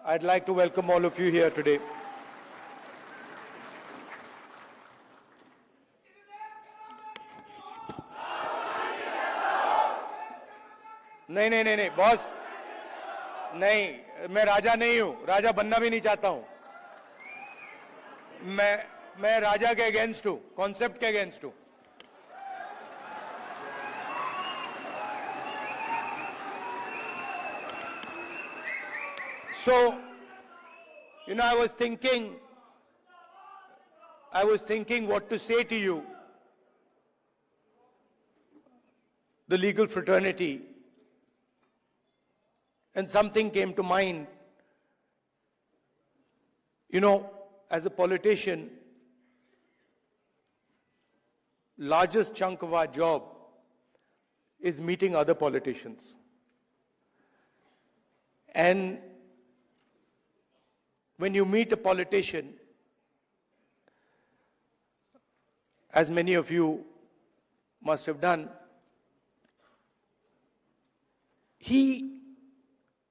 I'd like to welcome all of you here today. नहीं boss, नहीं, मैं राजा नहीं हूं, राजा बनना भी नहीं चाहता हूं। मैं राजा के अगेंस्ट हूं, कॉन्सेप्ट के अगेंस्ट हूं। So, I was thinking what to say to you, the legal fraternity, and something came to mind. As a politician, largest chunk of our job is meeting other politicians. And when you meet a politician, as many of you must have done, he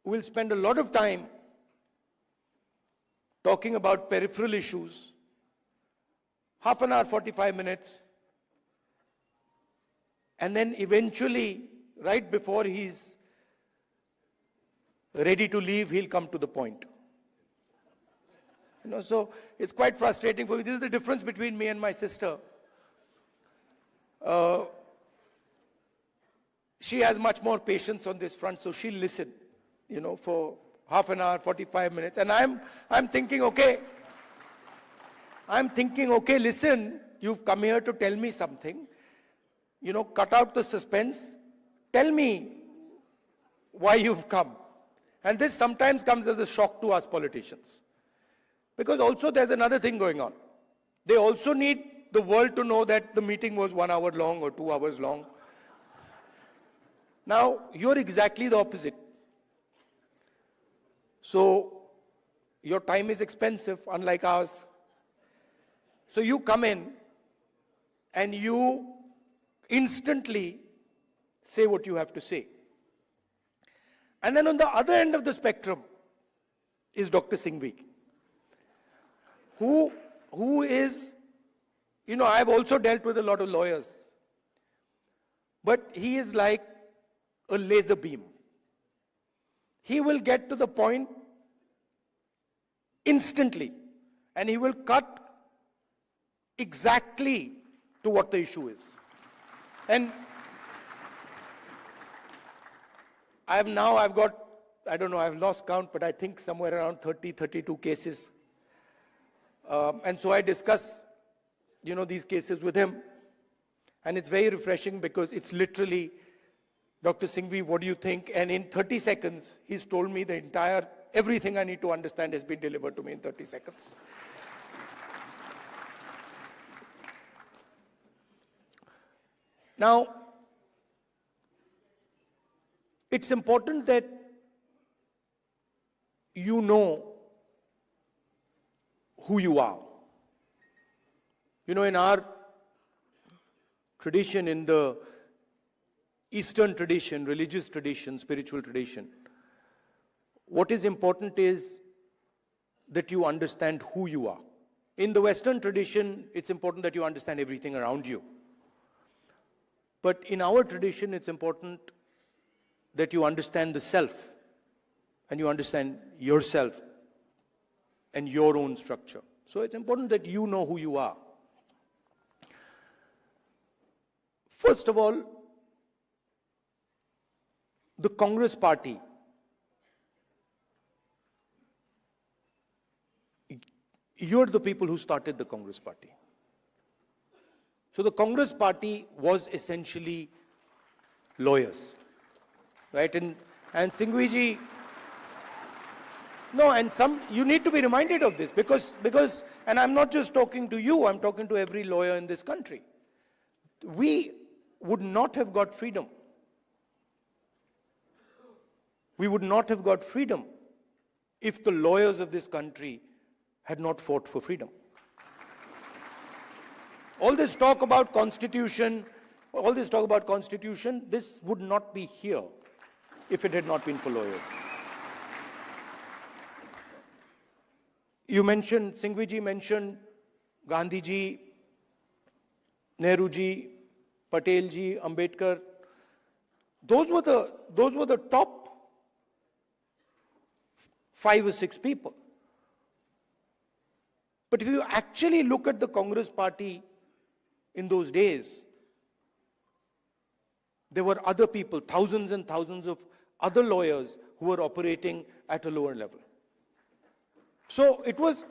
will spend a lot of time talking about peripheral issues, half an hour, 45 minutes, and then eventually, right before he's ready to leave, he'll come to the point. So it's quite frustrating for me. This is the difference between me and my sister. She has much more patience on this front, so she'll listen, for half an hour, 45 minutes. And I'm thinking, okay, listen, you've come here to tell me something. Cut out the suspense. Tell me why you've come. And this sometimes comes as a shock to us politicians. Because also there's another thing going on. They also need the world to know that the meeting was 1 hour long or 2 hours long. Now, you're exactly the opposite. So, your time is expensive, unlike ours. So you come in and you instantly say what you have to say. And then on the other end of the spectrum is Dr. Singhvi, who is, I've also dealt with a lot of lawyers, but he is like a laser beam. He will get to the point instantly, and he will cut exactly to what the issue is. And I've got, I don't know, I've lost count, but I think somewhere around 30, 32 cases. And so I discuss, these cases with him. And it's very refreshing because it's literally, Dr. Singhvi, what do you think? And in 30 seconds, he's told me everything I need to understand has been delivered to me in 30 seconds. Now, it's important that you know who you are. In our tradition, in the Eastern tradition, religious tradition, spiritual tradition, what is important is that you understand who you are. In the Western tradition, it's important that you understand everything around you. But in our tradition, it's important that you understand the self, and you understand yourself and your own structure. So it's important that you know who you are. First of all, the Congress party, you're the people who started the Congress party. So the Congress party was essentially lawyers, right? And Singhvi ji, no, and you need to be reminded of this because, and I'm not just talking to you, I'm talking to every lawyer in this country. We would not have got freedom. We would not have got freedom if the lawyers of this country had not fought for freedom. All this talk about constitution, this would not be here if it had not been for lawyers. You mentioned, Singhvi ji mentioned Gandhi ji, Nehru ji, Patel ji, Ambedkar. Those were the top 5 or 6 people. But if you actually look at the Congress party in those days, there were other people, thousands and thousands of other lawyers who were operating at a lower level. So it was,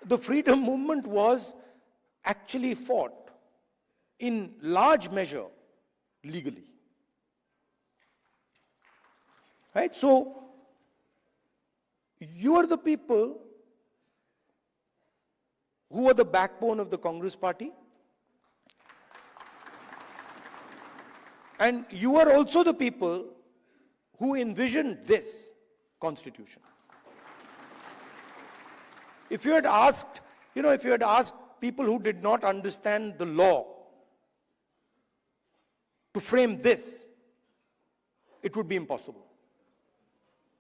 the freedom movement was actually fought in large measure legally. Right? So you are the people who are the backbone of the Congress party. And you are also the people who envisioned this constitution. If you had asked, if you had asked people who did not understand the law to frame this, it would be impossible.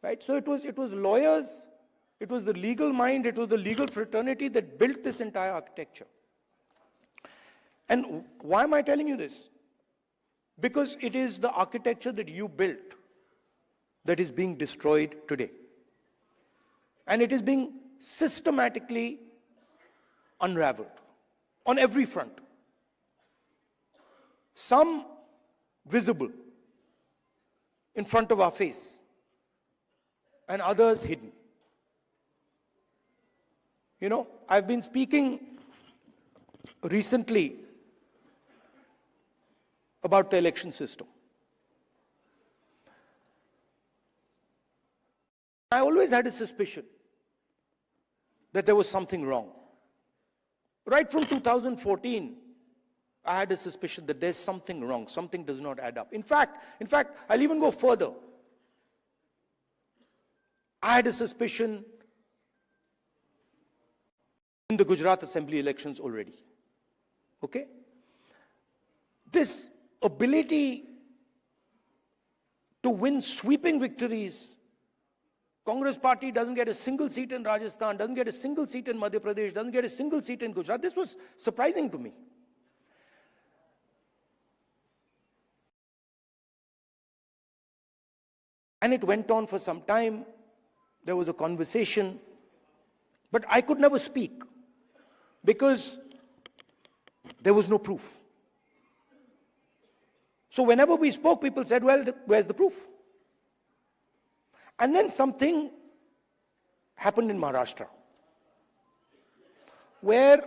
Right? So it was lawyers, it was the legal mind, it was the legal fraternity that built this entire architecture. And why am I telling you this? Because it is the architecture that you built that is being destroyed today. And it is being systematically unraveled on every front. Some visible in front of our face, and others hidden. I've been speaking recently about the election system. I always had a suspicion that there was something wrong. Right from 2014, I had a suspicion that there's something wrong, something does not add up. In fact, I'll even go further. I had a suspicion in the Gujarat Assembly elections already. Okay? This ability to win sweeping victories. Congress party doesn't get a single seat in Rajasthan, doesn't get a single seat in Madhya Pradesh, doesn't get a single seat in Gujarat. This was surprising to me. And it went on for some time. There was a conversation, but I could never speak because there was no proof. So whenever we spoke, people said, well, where's the proof? And then something happened in Maharashtra, where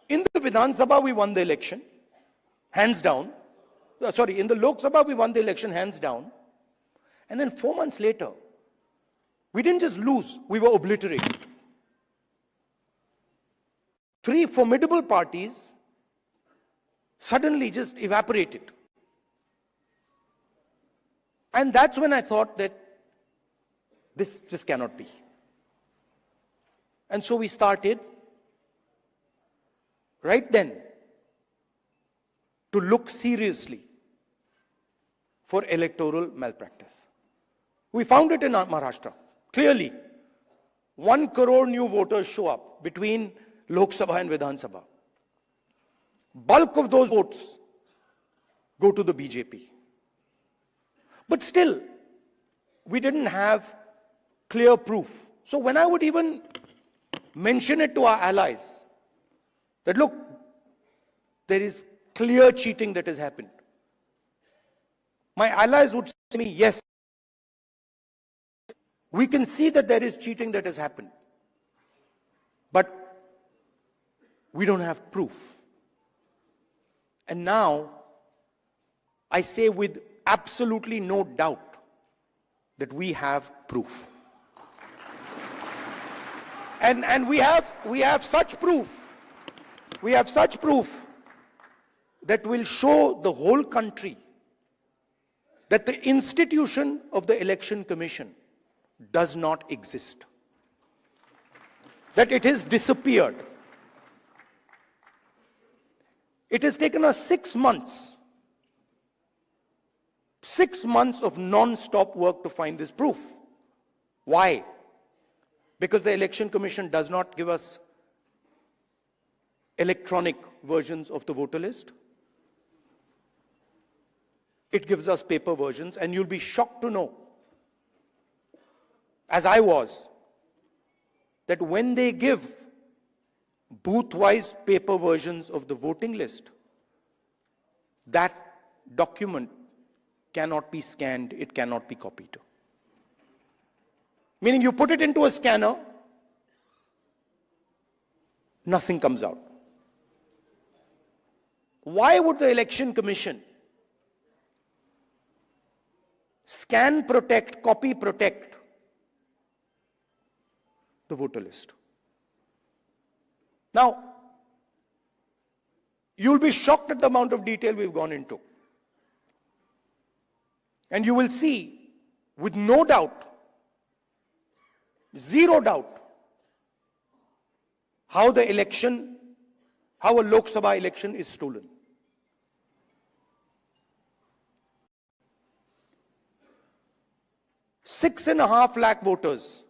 in the Vidhan Sabha we won the election, hands down. In the Lok Sabha we won the election, hands down. And then 4 months later, we didn't just lose, we were obliterated. 3 formidable parties suddenly just evaporated. And that's when I thought that this just cannot be. And so we started right then to look seriously for electoral malpractice. We found it in Maharashtra. Clearly, 1 crore new voters show up between Lok Sabha and Vidhan Sabha. Bulk of those votes go to the BJP. But still, we didn't have clear proof. So when I would even mention it to our allies, that look, there is clear cheating that has happened, my allies would say to me, yes, we can see that there is cheating that has happened, but we don't have proof. And now, I say with absolutely no doubt that we have proof. And we have such proof. We have such proof that will show the whole country that the institution of the Election Commission does not exist. That it has disappeared. It has taken us 6 months. 6 months of non-stop work to find this proof. Why? Because the Election Commission does not give us electronic versions of the voter list. It gives us paper versions, and you'll be shocked to know, as I was, that when they give booth-wise paper versions of the voting list, that document cannot be scanned, it cannot be copied. Meaning you put it into a scanner, nothing comes out. Why would the Election Commission scan protect, copy protect the voter list? Now, you'll be shocked at the amount of detail we've gone into. And you will see, with no doubt, zero doubt, how the election, how a Lok Sabha election is stolen. Six and a half lakh voters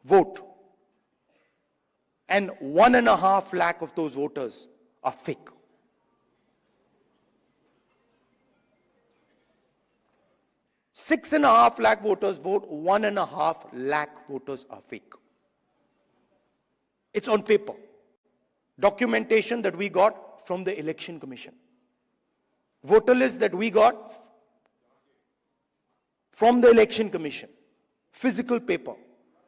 vote, and 1.5 lakh of those voters are fake. Six and a half lakh voters vote, 1.5 lakh voters are fake. It's on paper. Documentation that we got from the Election Commission. Voter list that we got from the Election Commission. Physical paper.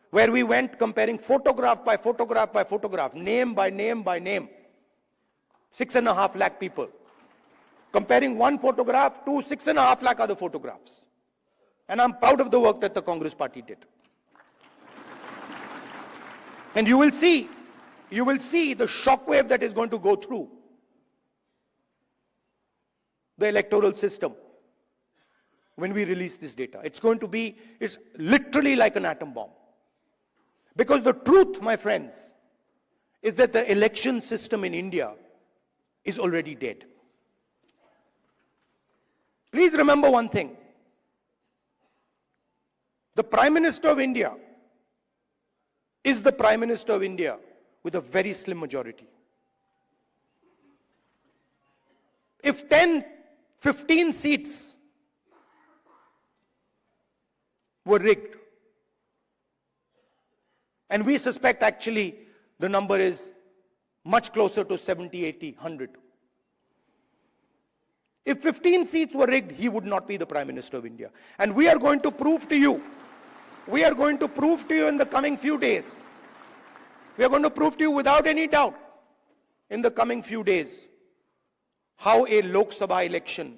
Where we went comparing photograph by photograph by photograph, name by name by name. 6.5 lakh people. Comparing one photograph to 6.5 lakh other photographs. And I'm proud of the work that the Congress party did. And you will see the shockwave that is going to go through the electoral system when we release this data. It's literally like an atom bomb. Because the truth, my friends, is that the election system in India is already dead. Please remember one thing. The Prime Minister of India is the Prime Minister of India with a very slim majority. If 10, 15 seats were rigged, and we suspect actually the number is much closer to 70, 80, 100. If 15 seats were rigged, he would not be the Prime Minister of India. And we are going to prove to you, in the coming few days, we are going to prove to you without any doubt in the coming few days how a Lok Sabha election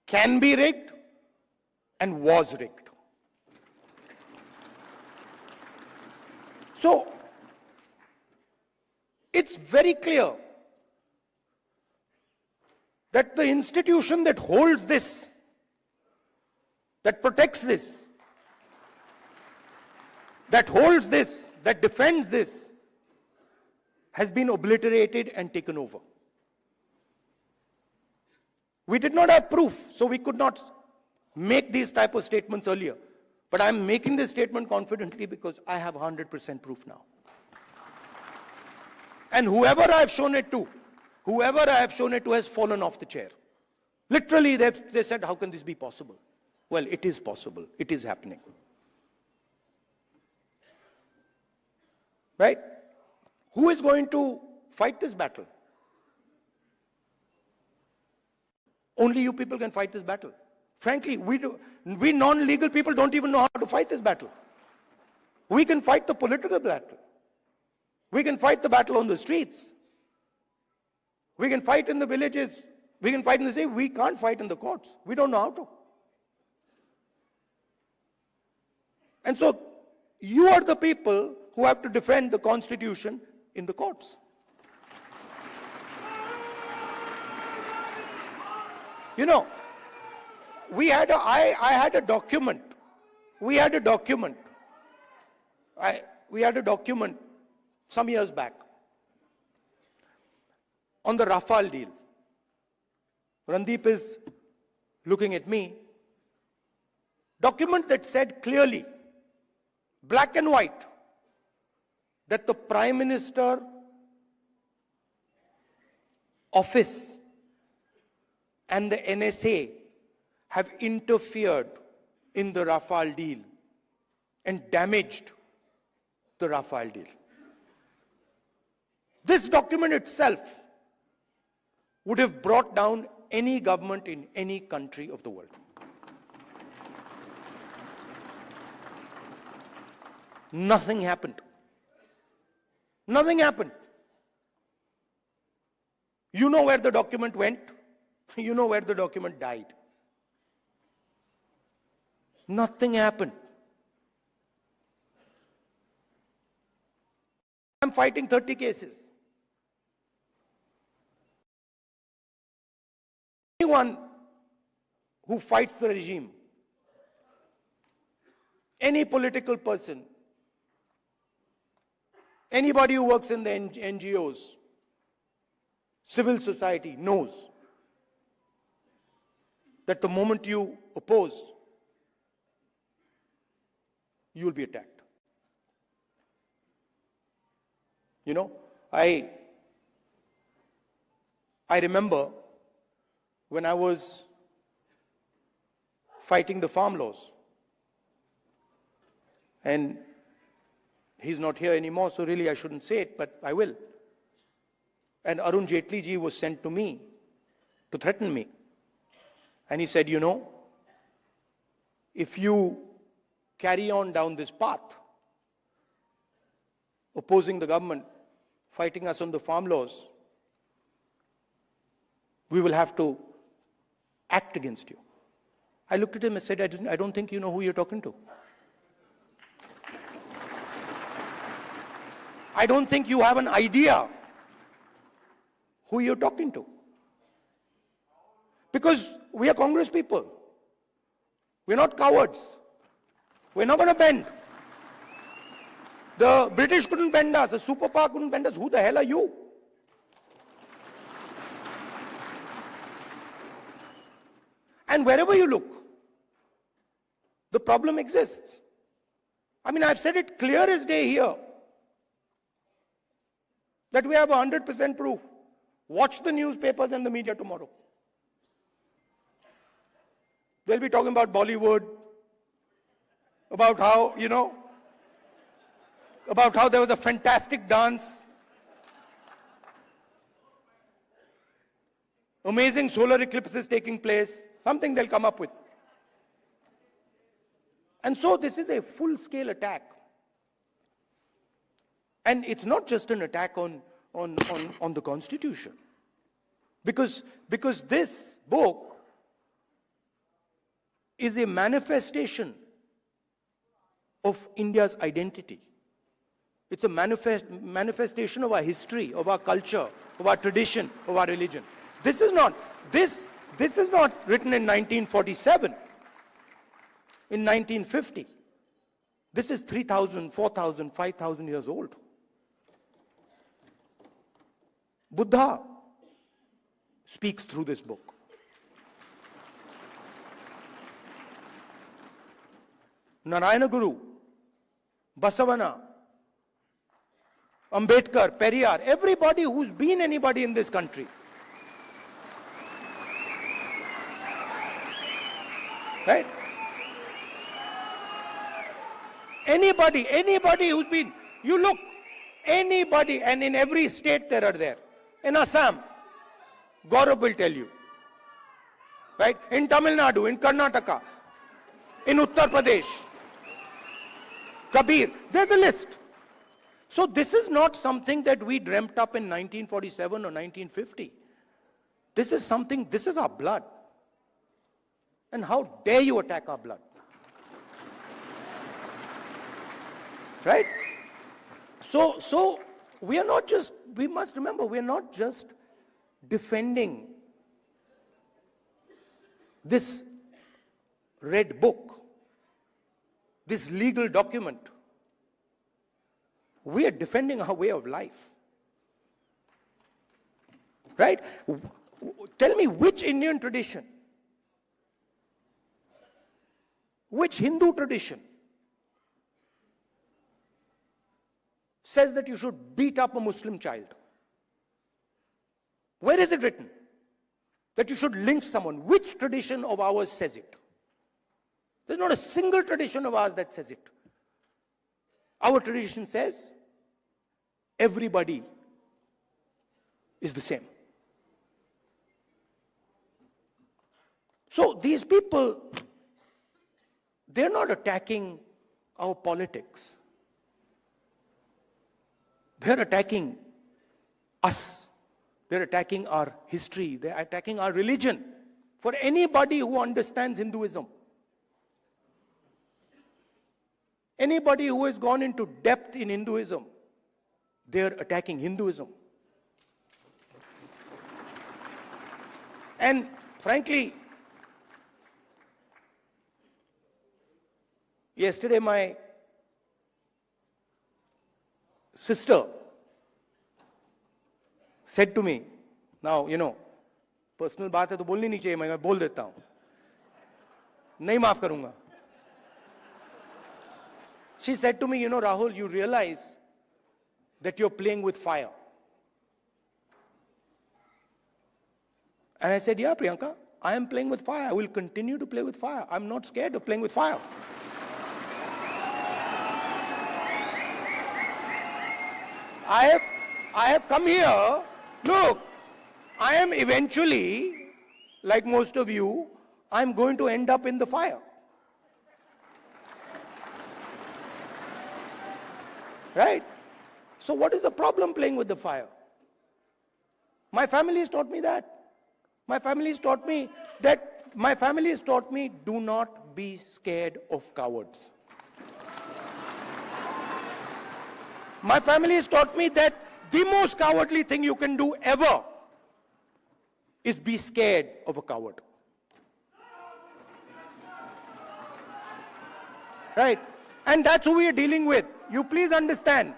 can be rigged and was rigged. So, it's very clear that the institution that holds this, that protects this, that holds this, that defends this, has been obliterated and taken over. We did not have proof, so we could not make these type of statements earlier. But I'm making this statement confidently because I have 100% proof now. And whoever I have shown it to has fallen off the chair. Literally, they said, how can this be possible? Well, it is possible. It is happening. Right? Who is going to fight this battle? Only you people can fight this battle. Frankly, we non-legal people don't even know how to fight this battle. We can fight the political battle. We can fight the battle on the streets. We can fight in the villages. We can fight in the city. We can't fight in the courts. We don't know how to. And so, you are the people who have to defend the Constitution in the courts. You know, I had a document. We had a document some years back on the Rafale deal. Randeep is looking at me. Document that said clearly black and white, that the Prime Minister office and the NSA have interfered in the Rafale deal and damaged the Rafale deal. This document itself would have brought down any government in any country of the world. Nothing happened. Nothing happened. You know where the document went. You know where the document died. Nothing happened. I'm fighting 30 cases. Anyone who fights the regime, any political person, anybody who works in the NGOs, civil society knows that the moment you oppose, you will be attacked. You know, I remember when I was fighting the farm laws, and he's not here anymore, so really I shouldn't say it, but I will. And Arun Jaitley ji was sent to me to threaten me. And he said, you know, if you carry on down this path, opposing the government, fighting us on the farm laws, we will have to act against you. I looked at him and said, I don't think you know who you're talking to. I don't think you have an idea who you're talking to. Because we are Congress people. We're not cowards. We're not going to bend. The British couldn't bend us. The superpower couldn't bend us. Who the hell are you? And wherever you look, the problem exists. I mean, I've said it clear as day here that we have 100% proof. Watch the newspapers and the media tomorrow. They'll be talking about Bollywood, about how, you know, about how there was a fantastic dance, amazing solar eclipses taking place, something they'll come up with. And so this is a full-scale attack. And it's not just an attack on the Constitution. Because this book is a manifestation of India's identity. It's a manifestation of our history, of our culture, of our tradition, of our religion. This is not written in 1947, in 1950. This is 3,000, 4,000, 5,000 years old. Buddha speaks through this book. Narayana Guru, Basavana, Ambedkar, Periyar, everybody who's been anybody in this country. Right? Anybody who's been, you look, anybody, and in every state there are there. In Assam, Gaurav will tell you. Right? In Tamil Nadu, in Karnataka, in Uttar Pradesh, Kabir, there's a list. So this is not something that we dreamt up in 1947 or 1950. This is something, this is our blood. And how dare you attack our blood? Right? So we are not just, we must remember, we are not just defending this red book, this legal document. We are defending our way of life. Right? Tell me which Indian tradition, which Hindu tradition says that you should beat up a Muslim child? Where is it written that you should lynch someone? Which tradition of ours says it? There's not a single tradition of ours that says it. Our tradition says everybody is the same. So these people, they're not attacking our politics. They're attacking us. They're attacking our history. They're attacking our religion. For anybody who understands Hinduism, anybody who has gone into depth in Hinduism, they're attacking Hinduism. And frankly, yesterday my sister said to me, now, personal बात है तो बोलनी नहीं चाहिए, मैं बोल देता हूं, नहीं माफ करूंगा. She said to me, Rahul, you realize that you're playing with fire. And I said, yeah, Priyanka, I am playing with fire. I will continue to play with fire. I'm not scared of playing with fire. I have come here. Look, I am eventually, like most of you, I'm going to end up in the fire. Right? So what is the problem playing with the fire? My family has taught me that. My family has taught me do not be scared of cowards. My family has taught me that the most cowardly thing you can do ever is be scared of a coward. Right? And that's who we are dealing with. You please understand.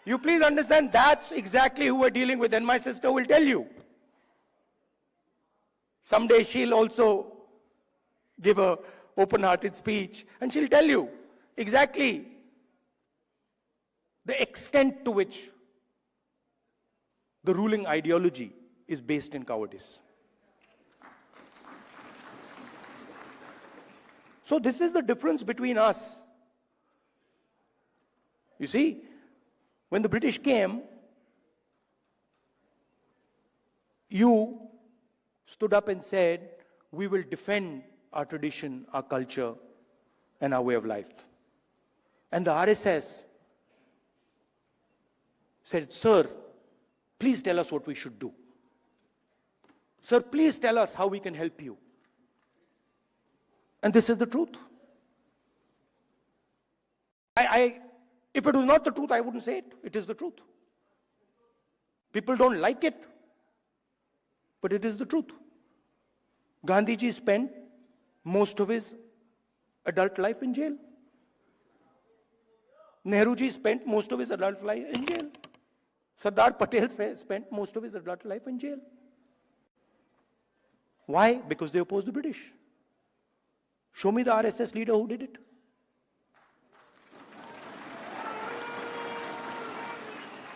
You please understand that's exactly who we're dealing with. And my sister will tell you. Someday she'll also give a open-hearted speech and she'll tell you exactly the extent to which the ruling ideology is based in cowardice. So this is the difference between us. You see, when the British came, you stood up and said, we will defend our tradition, our culture, and our way of life. And the RSS said, sir, please tell us what we should do. Sir, please tell us how we can help you. And this is the truth. If it was not the truth, I wouldn't say it. It is the truth. People don't like it, but it is the truth. Gandhiji spent most of his adult life in jail. Nehruji spent most of his adult life in jail. Sardar Patel spent most of his adult life in jail. Why? Because they opposed the British. Show me the RSS leader who did it.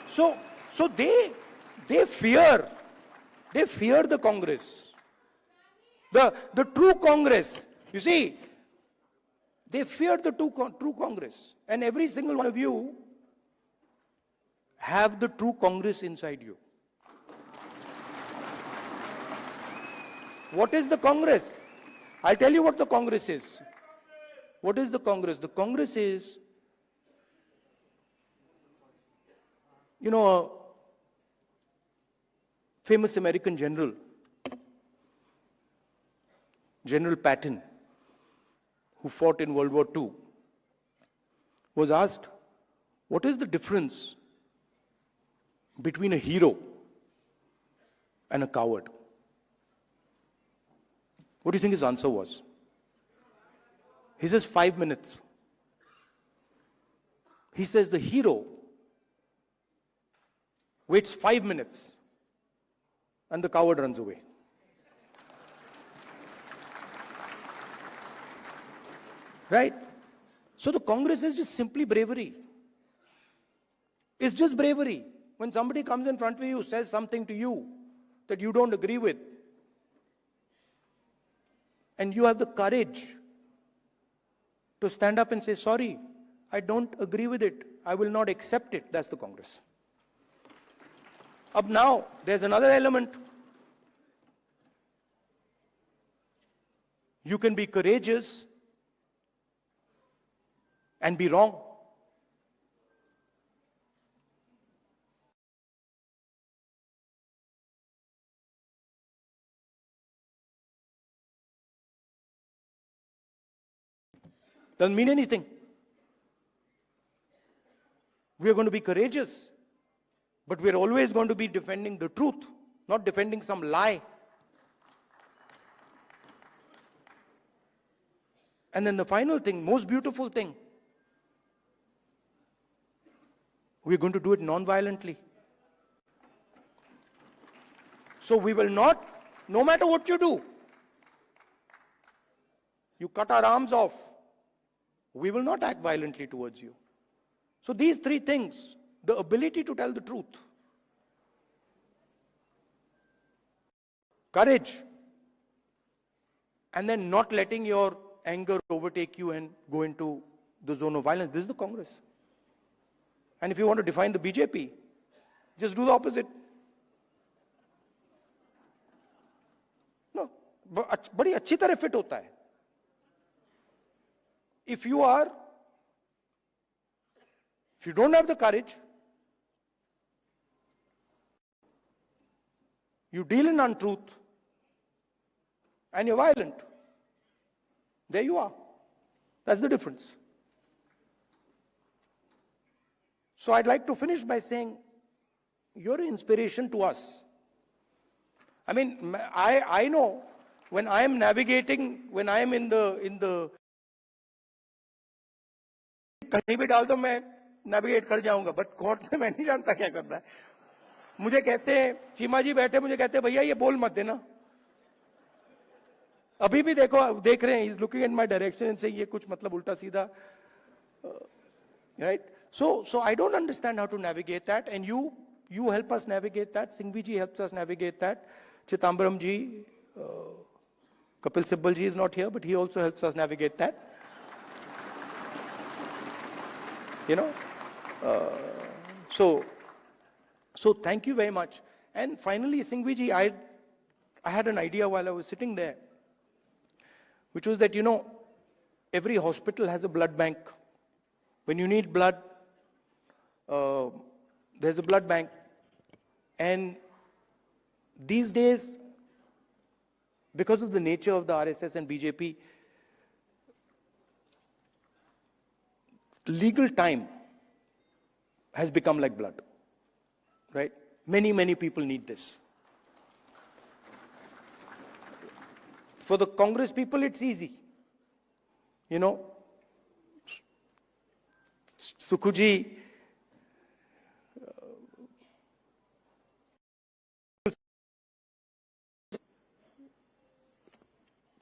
So they fear the Congress. The true Congress. You see, they fear the true Congress. And every single one of you have the true Congress inside you. What is the Congress? I'll tell you what the Congress is. What is the Congress? The Congress is, a famous American general, General Patton, who fought in World War II, was asked, what is the difference between a hero and a coward? What do you think his answer was? He says 5 minutes. He says the hero waits 5 minutes and the coward runs away. Right? So the Congress is just simply bravery. It's just bravery. When somebody comes in front of you, says something to you that you don't agree with, and you have the courage to stand up and say, sorry, I don't agree with it. I will not accept it. That's the Congress. Up now, there's another element. You can be courageous and be wrong. Doesn't mean anything. We are going to be courageous, but we're always going to be defending the truth, not defending some lie. And then the final thing, most beautiful thing, we're going to do it non-violently. So we will not, no matter what you do, you cut our arms off, we will not act violently towards you. So these three things, the ability to tell the truth, courage, and then not letting your anger overtake you and go into the zone of violence. This is the Congress. And if you want to define the BJP, just do the opposite. No, बड़ी अच्छी तरह fit होता है. If you don't have the courage, you deal in untruth, and you're violent, there you are. That's the difference. So I'd like to finish by saying, you're an inspiration to us. I mean, I know when I am navigating, when I am in the कहीं भी डाल दो मैं navigate कर जाऊंगा, but court में मैं नहीं जानता क्या करना है. मुझे कहते हैं, चीमा जी बैठे, मुझे कहते हैं भैया ये बोल मत देना. अभी भी देख रहे हैं, he's looking in my direction and saying ये कुछ मतलब उल्टा सीधा, right? So I don't understand how to navigate that, and you help us navigate that. Singhvi ji helps us navigate that. Chidambaram ji, Kapil Sibal ji is not here, but he also helps us navigate that. You know, so thank you very much. And finally, Singhvi ji, I had an idea while I was sitting there, which was that, you know, every hospital has a blood bank. When you need blood, there's a blood bank. And these days, because of the nature of the RSS and BJP, legal time has become like blood, right? Many people need this. For the Congress people, it's easy. You know, Sukhuji,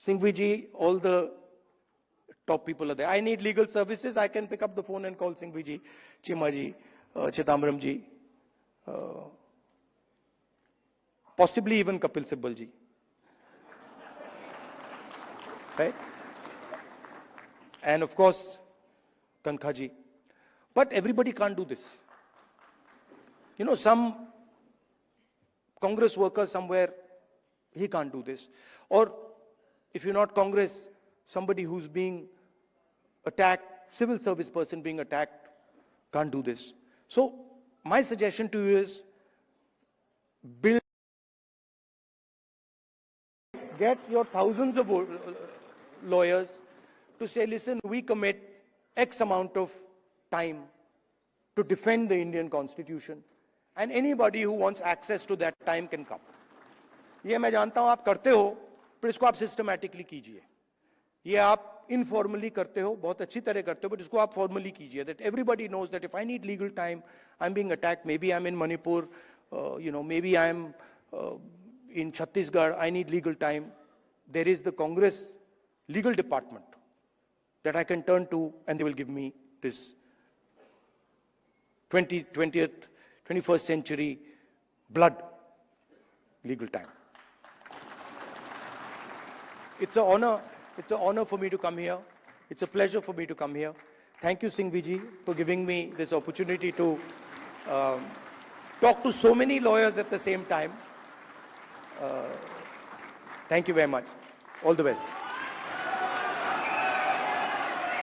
Singhvi ji, all the top people are there. I need legal services. I can pick up the phone and call Singhvi ji, Chima ji, Chidambaram ji, possibly even Kapil Sibal ji. Right? And of course, Kankha ji. But everybody can't do this. You know, some Congress worker somewhere, he can't do this. Or if you're not Congress, somebody who's being attacked, civil service person being attacked, can't do this. So my suggestion to you is, get your thousands of lawyers to say, listen, we commit X amount of time to defend the Indian Constitution, and anybody who wants access to that time can come. ये मैं जानता हूं आप करते हो, पर इसको आप सिस्टमैटिकली कीजिए. ये आप informally करते हो, बहुत अच्छी तरह करते हो, but इसको आप formally कीजिए. That everybody knows that if I need legal time, I'm being attacked. Maybe I'm in Manipur, you know, maybe I'm in Chhattisgarh. I need legal time. There is the Congress legal department that I can turn to, and they will give me this 21st century blood legal time. It's an honor for me to come here. It's a pleasure for me to come here. Thank you, Singhvi ji, for giving me this opportunity to talk to so many lawyers at the same time. Thank you very much. All the best.